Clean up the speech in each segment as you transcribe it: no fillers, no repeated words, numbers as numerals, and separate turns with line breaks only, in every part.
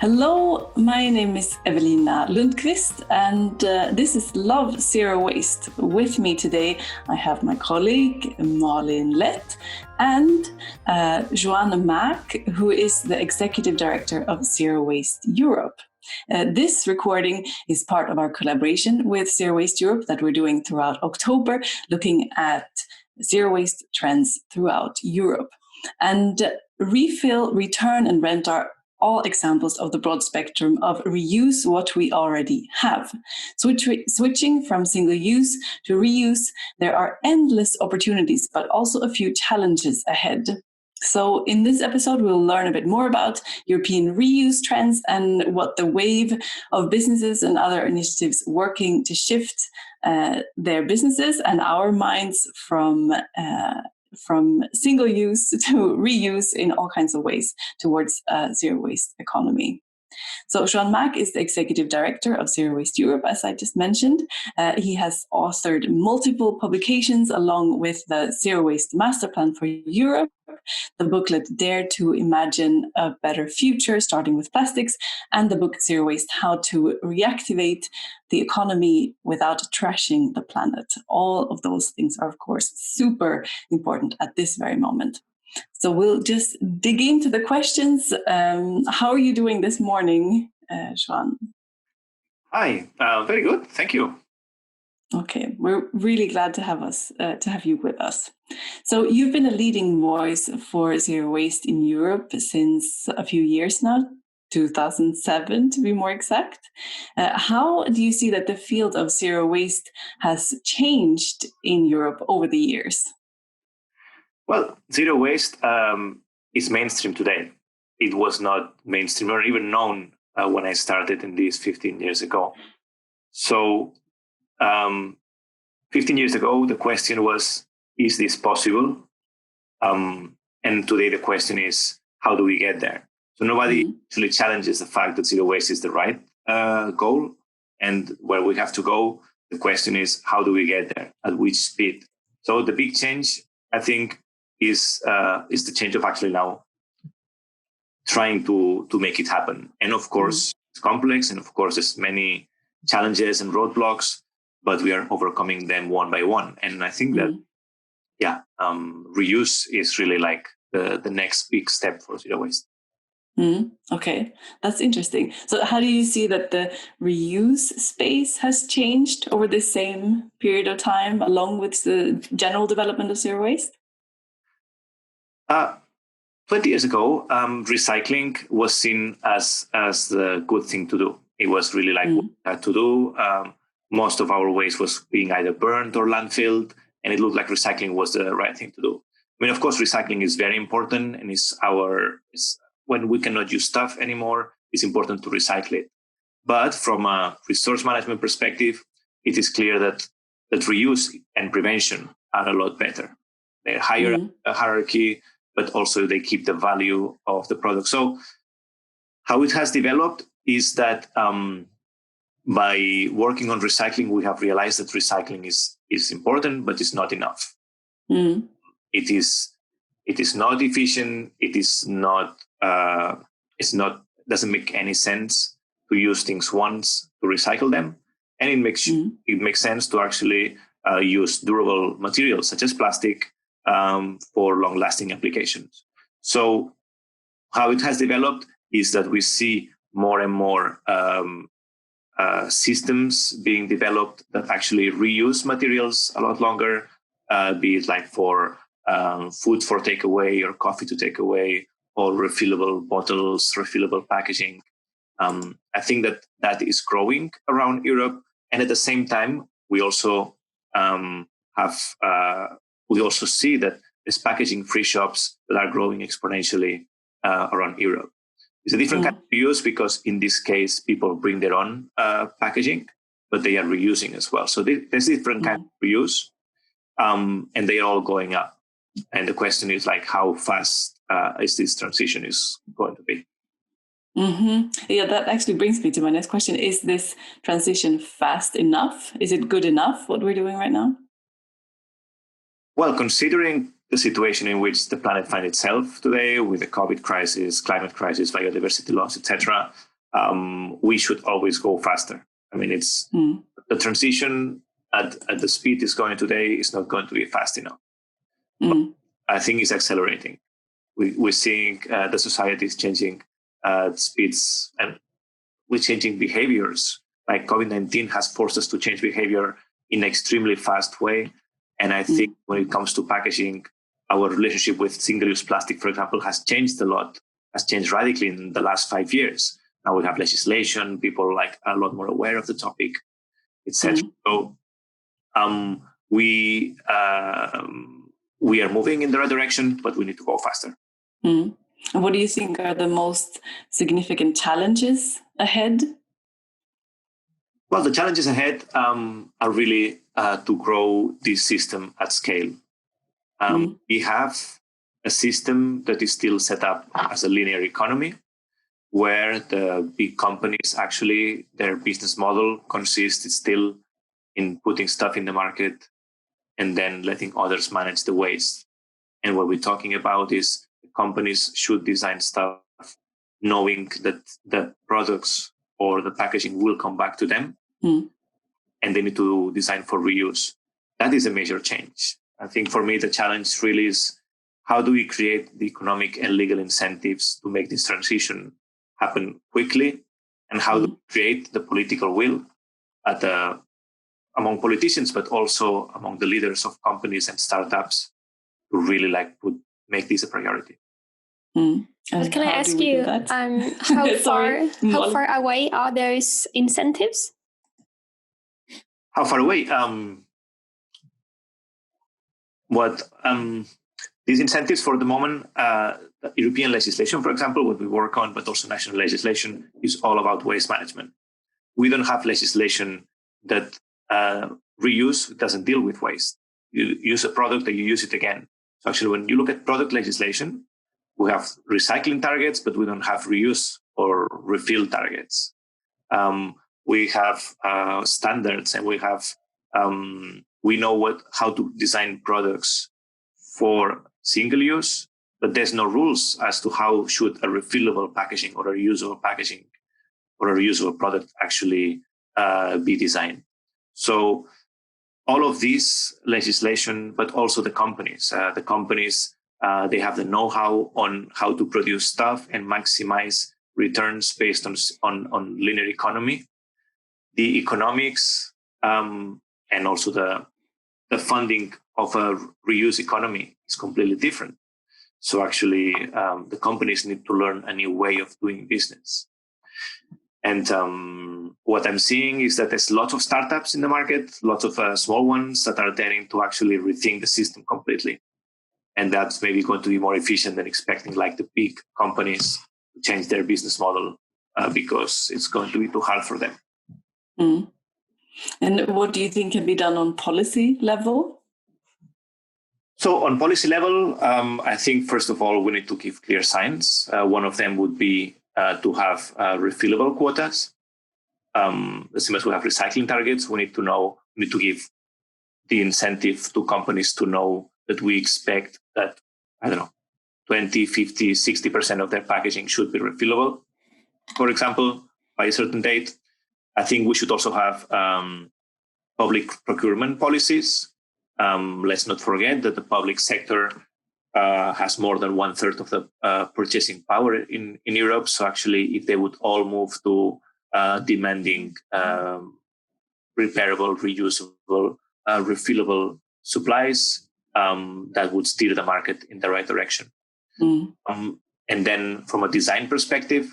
Hello, my name is Evelina Lundqvist, and this is Love Zero Waste. With me today, I have my colleague Malin Leth and Joan Marc, who is the Executive Director of Zero Waste Europe. This recording is part of our collaboration with Zero Waste Europe that we're doing throughout October, looking at zero waste trends throughout Europe. And refill, return, and rent are all examples of the broad spectrum of reuse what we already have. Switching from single use to reuse, there are endless opportunities, but also a few challenges ahead. So in this episode, we'll learn a bit more about European reuse trends and what the wave of businesses and other initiatives working to shift their businesses and our minds from single use to reuse in all kinds of ways towards a zero waste economy. So Joan Marc is the Executive Director of Zero Waste Europe, as I just mentioned. He has authored multiple publications along with the Zero Waste Master Plan for Europe, the booklet Dare to Imagine a Better Future, starting with plastics, and the book Zero Waste, How to Reactivate the Economy Without Trashing the Planet. All of those things are, of course, super important at this very moment. So we'll just dig into the questions. How are you doing this morning, Joan?
Hi, very good. Thank you.
Okay, we're really glad to have you with us. So you've been a leading voice for zero waste in Europe since a few years now, 2007 to be more exact. How do you see that the field of zero waste has changed in Europe over the years?
Well, zero waste is mainstream today. It was not mainstream or even known when I started in this 15 years ago. So 15 years ago, the question was, is this possible? And today the question is, how do we get there? So nobody actually challenges the fact that zero waste is the right goal. And where we have to go, the question is, how do we get there? At which speed? So the big change, I think, is the change of actually now trying to make it happen. And of course, it's complex, and of course, there's many challenges and roadblocks, but we are overcoming them one by one. And I think that, reuse is really like the next big step for zero waste.
Okay, that's interesting. So how do you see that the reuse space has changed over the same period of time, along with the general development of zero waste?
20 years ago, recycling was seen as the good thing to do. It was really like what we had to do. Most of our waste was being either burned or landfilled, and it looked like recycling was the right thing to do. I mean, of course, recycling is very important, and when we cannot use stuff anymore, it's important to recycle it. But from a resource management perspective, it is clear that reuse and prevention are a lot better. They're higher a hierarchy, but also they keep the value of the product. So how it has developed is that by working on recycling, we have realized that recycling is important, but it's not enough. It is not efficient. Doesn't make any sense to use things once to recycle them. And it makes sense to actually use durable materials such as plastic for long-lasting applications. So how it has developed is that we see more and more systems being developed that actually reuse materials a lot longer, be it like for food for takeaway or coffee to take away, or refillable bottles, refillable packaging. I think that is growing around Europe. And at the same time, we also we also see that there's packaging-free shops that are growing exponentially around Europe. It's a different kind of reuse because in this case, people bring their own packaging, but they are reusing as well. So there's different kind of reuse, and they are all going up. And the question is like, how fast is this transition is going to be?
Yeah, that actually brings me to my next question. Is this transition fast enough? Is it good enough, what we're doing right now?
Well, considering the situation in which the planet finds itself today with the COVID crisis, climate crisis, biodiversity loss, etc., we should always go faster. I mean, it's the transition at the speed it's going today is not going to be fast enough. I think it's accelerating. We're seeing the society is changing speeds, and we're changing behaviors. Like COVID-19 has forced us to change behavior in an extremely fast way. And I think when it comes to packaging, our relationship with single-use plastic, for example, has changed a lot, has changed radically in the last 5 years. Now we have legislation, people are a lot more aware of the topic, etc. So we are moving in the right direction, but we need to go faster.
And what do you think are the most significant challenges ahead?
Well, the challenges ahead are really to grow this system at scale. We have a system that is still set up as a linear economy, where the big companies actually, their business model consists still in putting stuff in the market and then letting others manage the waste. And what we're talking about is companies should design stuff knowing that the products or the packaging will come back to them, and they need to design for reuse. That is a major change. I think for me, the challenge really is how do we create the economic and legal incentives to make this transition happen quickly, and how do we create the political will among politicians, but also among the leaders of companies and startups to really make this a priority.
But can I ask you, how far away are those incentives?
How far away? These incentives for the moment, European legislation, for example, what we work on, but also national legislation, is all about waste management. We don't have legislation that reuse doesn't deal with waste. You use a product and you use it again. So actually, when you look at product legislation, we have recycling targets, but we don't have reuse or refill targets. We have standards, and we know how to design products for single use, but there's no rules as to how should a refillable packaging or a reusable packaging or a reusable product actually be designed. So all of this legislation, but also the companies, they have the know-how on how to produce stuff and maximize returns based on linear economy. The economics and also the funding of a reuse economy is completely different. So actually, the companies need to learn a new way of doing business. And what I'm seeing is that there's lots of startups in the market, lots of small ones that are daring to actually rethink the system completely. And that's maybe going to be more efficient than expecting the big companies to change their business model because it's going to be too hard for them.
And what do you think can be done on policy level?
So on policy level, I think, first of all, we need to give clear signs. One of them would be to have refillable quotas. The same as we have recycling targets, we need to give the incentive to companies to know that we expect that, 20, 50, 60% of their packaging should be refillable, for example, by a certain date. I think we should also have public procurement policies. Let's not forget that the public sector has more than 1/3 of the purchasing power in Europe. So actually, if they would all move to demanding repairable, reusable, refillable supplies, that would steer the market in the right direction. And then from a design perspective,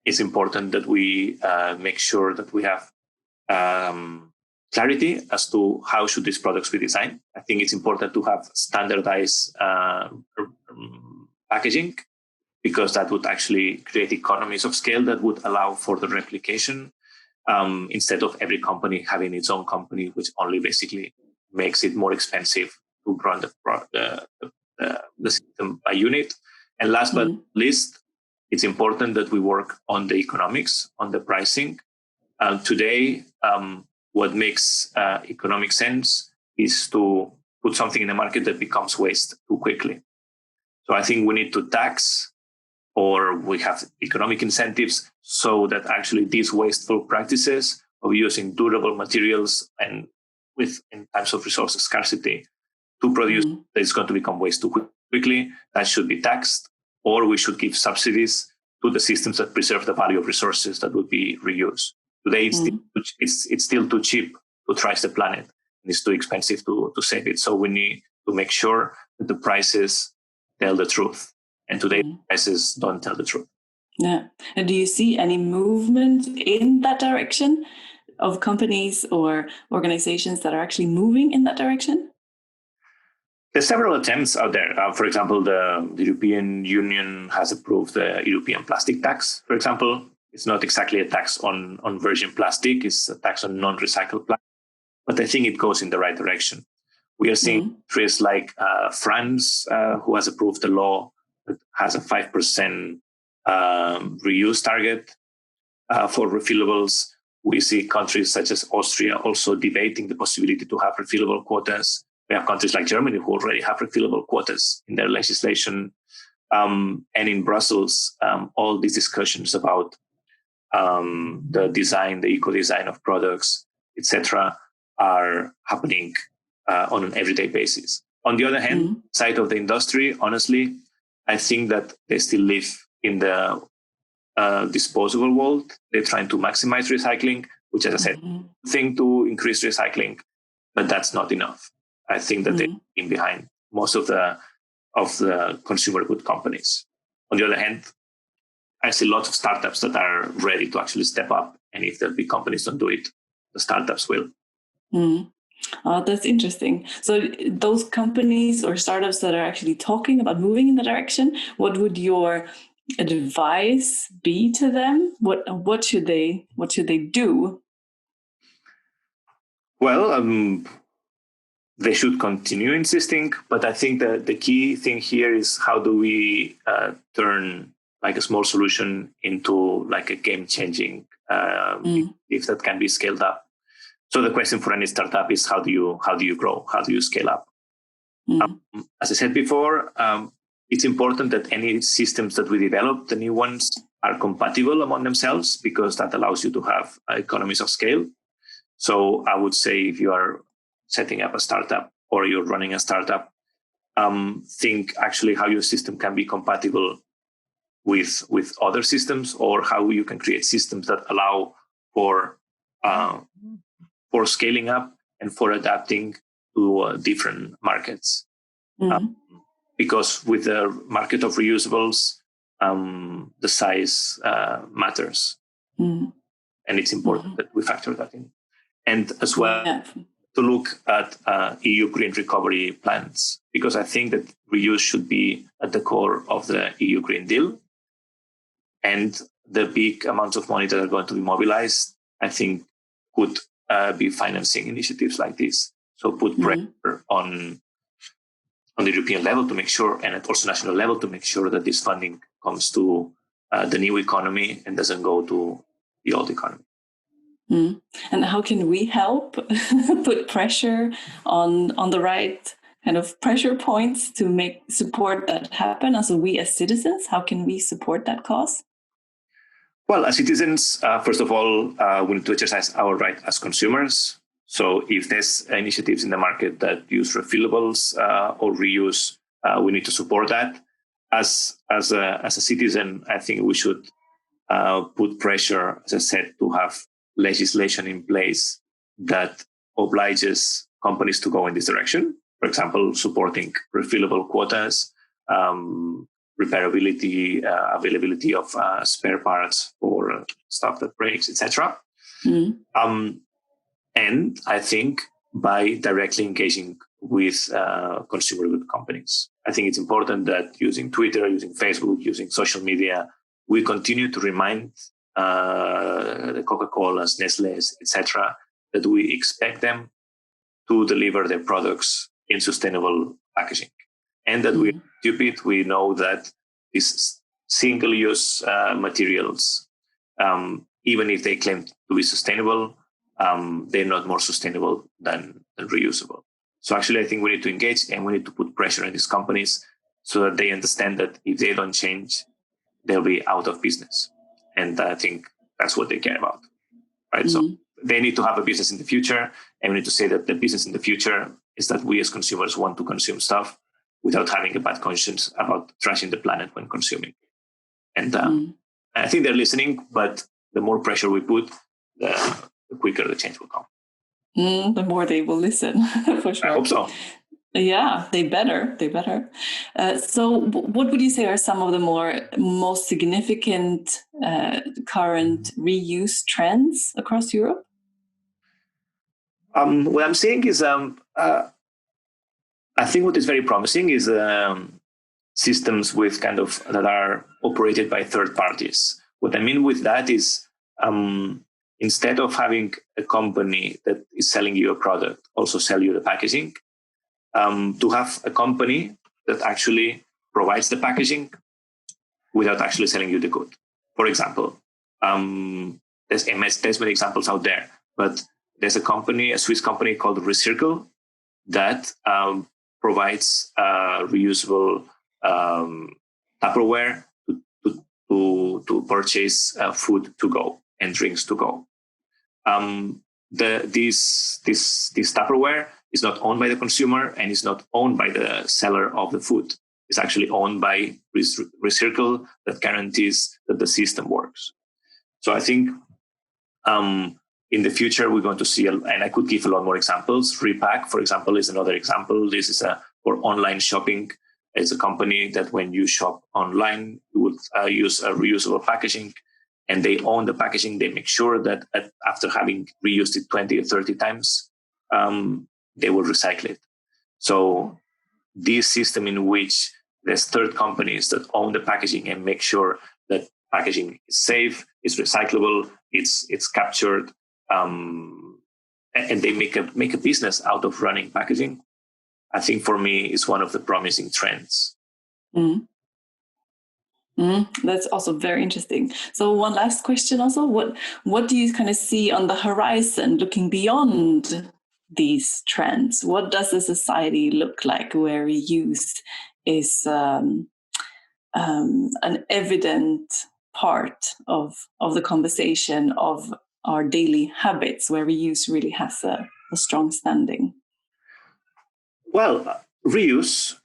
it's important that we make sure that we have clarity as to how should these products be designed. I think it's important to have standardized packaging, because that would actually create economies of scale that would allow for the replication instead of every company having its own company, which only basically makes it more expensive to run the system by unit. And last but not least, it's important that we work on the economics, on the pricing. Today, what makes economic sense is to put something in the market that becomes waste too quickly. So I think we need to tax or we have economic incentives so that actually these wasteful practices of using durable materials and in times of resource scarcity to produce that is going to become waste too quickly, that should be taxed, or we should give subsidies to the systems that preserve the value of resources that would be reused. Today, it's still too cheap to trash the planet. It's too expensive to save it. So we need to make sure that the prices tell the truth. And today, prices don't tell the truth.
Yeah. And do you see any movement in that direction of companies or organizations that are actually moving in that direction?
There's several attempts out there. For example, the European Union has approved the European plastic tax, for example. It's not exactly a tax on virgin plastic. It's a tax on non-recycled plastic. But I think it goes in the right direction. We are seeing countries like France, who has approved a law that has a 5% reuse target for refillables. We see countries such as Austria also debating the possibility to have refillable quotas. We have countries like Germany who already have refillable quotas in their legislation. And in Brussels, all these discussions about the design, the eco-design of products, etc., are happening on an everyday basis. On the other hand, side of the industry, honestly, I think that they still live in the disposable world. They're trying to maximize recycling, which, as I said, thing to increase recycling, but that's not enough. I think that they're in behind most of the consumer good companies. On the other hand, I see lots of startups that are ready to actually step up, and if the big companies don't do it, the startups will.
Oh, that's interesting. So those companies or startups that are actually talking about moving in the direction, what would your advice be to them? What should they do?
Well, they should continue insisting, but I think that the key thing here is how do we turn like a small solution into like a game-changing if that can be scaled up. So the question for any startup is how do you grow? How do you scale up? As I said before, it's important that any systems that we develop, the new ones, are compatible among themselves because that allows you to have economies of scale. So I would say if you are setting up a startup or you're running a startup, think actually how your system can be compatible with other systems, or how you can create systems that allow for scaling up and for adapting to different markets. Because with the market of reusables, the size matters. And it's important that we factor that in. And as well, to look at EU green recovery plans, because I think that reuse should be at the core of the EU Green Deal. And the big amounts of money that are going to be mobilized, I think, could be financing initiatives like this. So put pressure on the European level to make sure, and at also national level to make sure that this funding comes to the new economy and doesn't go to the old economy.
And how can we help put pressure on the right kind of pressure points to support that happen? Also, we as citizens, how can we support that cause?
Well, as citizens, first of all, we need to exercise our right as consumers. So if there's initiatives in the market that use refillables or reuse, we need to support that. As a citizen, I think we should put pressure, as I said, to have legislation in place that obliges companies to go in this direction. For example, supporting refillable quotas, repairability, availability of spare parts for stuff that breaks, etc. And I think by directly engaging with consumer good companies. I think it's important that using Twitter, using Facebook, using social media, we continue to remind the Coca-Colas, Nestle's, etc., that we expect them to deliver their products in sustainable packaging. And that we're stupid. We know that these single-use materials, even if they claim to be sustainable, they're not more sustainable than reusable. So actually, I think we need to engage and we need to put pressure on these companies so that they understand that if they don't change, they'll be out of business. And I think that's what they care about, right? So they need to have a business in the future, and we need to say that the business in the future is that we as consumers want to consume stuff without having a bad conscience about trashing the planet when consuming. And I think they're listening, but the more pressure we put, the quicker the change will come.
The more they will listen, for sure.
I hope so.
Yeah, they better. So what would you say are some of the most significant current reuse trends across Europe?
What I'm saying is, I think what is very promising is systems with that are operated by third parties. What I mean with that is, instead of having a company that is selling you a product, also sell you the packaging, to have a company that actually provides the packaging without actually selling you the good. For example, there's many examples out there, but there's a Swiss company called Recircle that provides reusable Tupperware to purchase food to go and drinks to go. This Tupperware is not owned by the consumer and is not owned by the seller of the food. It's actually owned by Recircle that guarantees that the system works. So I think in the future, we're going to see, and I could give a lot more examples. Repack, for example, is another example. This is for online shopping. It's a company that when you shop online, you would use a reusable packaging, and they own the packaging. They make sure that after having reused it 20 or 30 times, they will recycle it. So this system in which there's third companies that own the packaging and make sure that packaging is safe, is recyclable, it's captured, and they make a business out of running packaging, I think for me is one of the promising trends.
That's also very interesting. So one last question also, what do you kind of see on the horizon looking beyond these trends? What does a society look like where reuse is an evident part of the conversation of our daily habits, where reuse really has a strong standing?
Well, reuse,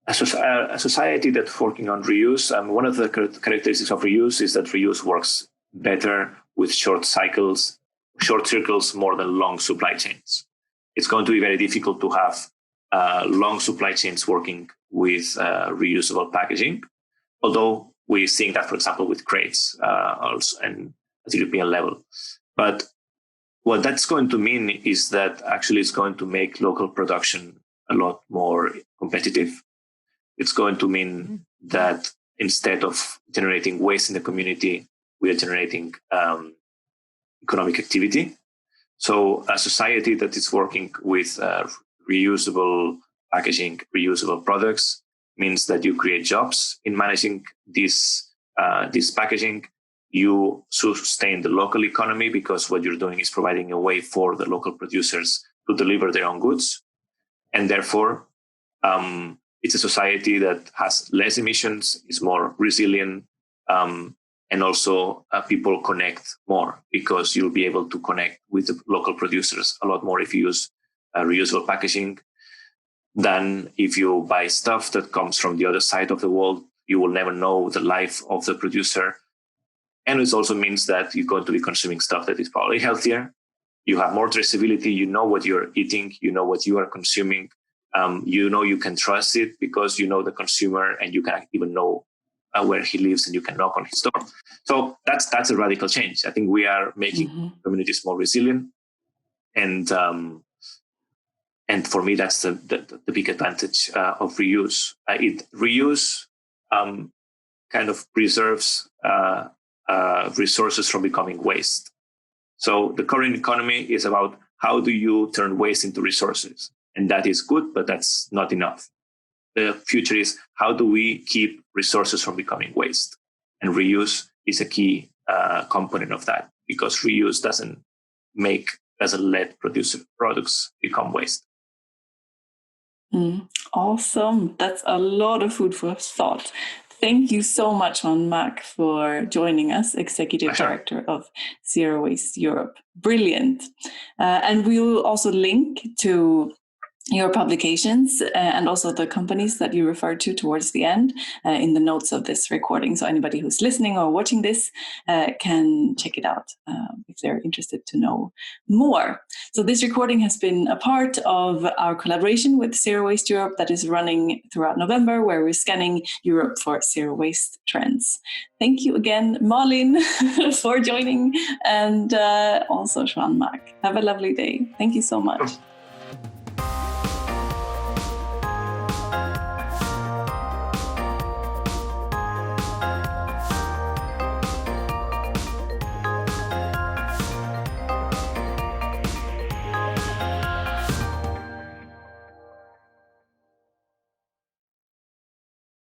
a society that's working on reuse, one of the characteristics of reuse is that reuse works better with short circles more than long supply chains. It's going to be very difficult to have long supply chains working with reusable packaging, although we're seeing that, for example, with crates also and at the European level. But what that's going to mean is that actually it's going to make local production a lot more competitive. It's going to mean that instead of generating waste in the community, we are generating economic activity. So a society that is working with reusable packaging, reusable products, means that you create jobs in managing this packaging. You sustain the local economy because what you're doing is providing a way for the local producers to deliver their own goods. And therefore, it's a society that has less emissions, is more resilient, and also people connect more because you'll be able to connect with the local producers a lot more if you use reusable packaging than if you buy stuff that comes from the other side of the world. You will never know the life of the producer. And it also means that you're going to be consuming stuff that is probably healthier. You have more traceability. You know what you're eating. You know what you are consuming. You know you can trust it because you know the consumer and you can even know where he lives and you can knock on his door. So that's a radical change. I think we are making communities more resilient. And for me, that's the big advantage of reuse. Reuse kind of preserves resources from becoming waste. So the current economy is about how do you turn waste into resources? And that is good, but that's not enough. The future is how do we keep resources from becoming waste? And reuse is a key component of that because reuse doesn't let products become waste.
Awesome. That's a lot of food for thought. Thank you so much, Joan Marc, for joining us, Executive Director of Zero Waste Europe. Brilliant. And we will also link to your publications and also the companies that you referred to towards the end in the notes of this recording. So anybody who's listening or watching this can check it out if they're interested to know more. So this recording has been a part of our collaboration with Zero Waste Europe that is running throughout November, where we're scanning Europe for zero waste trends. Thank you again, Malin, for joining, and also Joan Marc. Have a lovely day. Thank you so much.